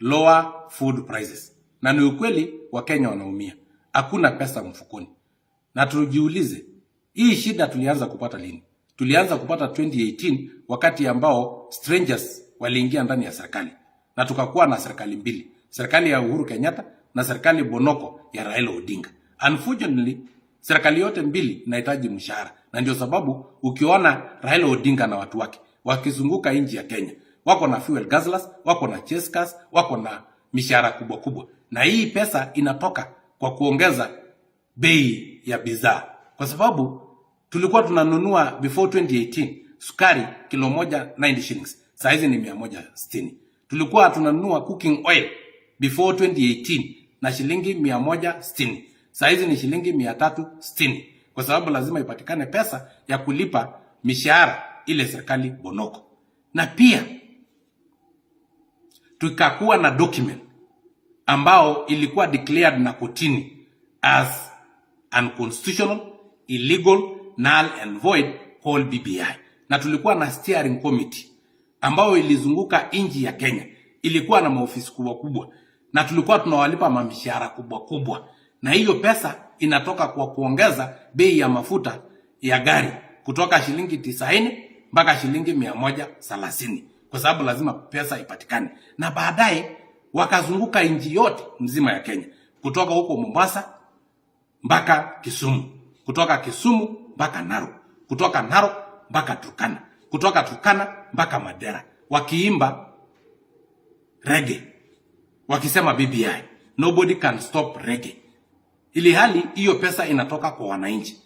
#lower food prices. Na ni ukweli Wakenya wanaumia. Hakuna pesa mfukoni. Na tujiulize, hii shida tulianza kupata lini? Tulianza kupata 2018 wakati ambao strangers waliingia ndani ya serikali. Na tukakuwa na serikali mbili. Serikali ya Uhuru Kenyatta na serikali bonoko ya Raila Odinga. Unfortunately, serikali yote mbili inahitaji mshahara. Na ndio sababu ukiona Raila Odinga na watu wake wakizunguka nchi ya Kenya, wako na fuel guzzlers, wako na cheskas, wako na mishahara kubwa kubwa. Na hii pesa inatoka kwa kuongeza bei ya bidhaa. Kwa sababu tulikuwa tunanunua before 2018 sukari kilo moja 90 shillings. Saa hizi ni 160. Tulikuwa tunanunua cooking oil before 2018 na shilingi 160. Saa hizi ni shilingi 360. Kwa sababu lazima ipatikane pesa ya kulipa mishahara ile serikali bonoko. Na pia tukakuwa na document ambao ilikuwa declared na kotini as unconstitutional, illegal, null and void called BBI. Na tulikuwa na steering committee ambao ilizunguka nchi ya Kenya. Ilikuwa na maofisi kubwa kubwa. Na tulikuwa tunawalipa mamishahara kubwa kubwa. Na hiyo pesa inatoka kwa kuongeza bei ya mafuta ya gari kutoka shilingi 90 mpaka shilingi 130. Kwa sababu lazima pesa ipatikane. Na baadaye wakazunguka nchi yote mzima ya Kenya. Kutoka huko Mombasa mpaka Kisumu. Kutoka Kisumu mpaka Narok. Kutoka Narok mpaka Turkana. Kutoka Turkana mpaka Mandera. Wakiimba reggae. Wakisema BBI. Nobody can stop reggae. Ili hali hiyo pesa inatoka kwa wananchi.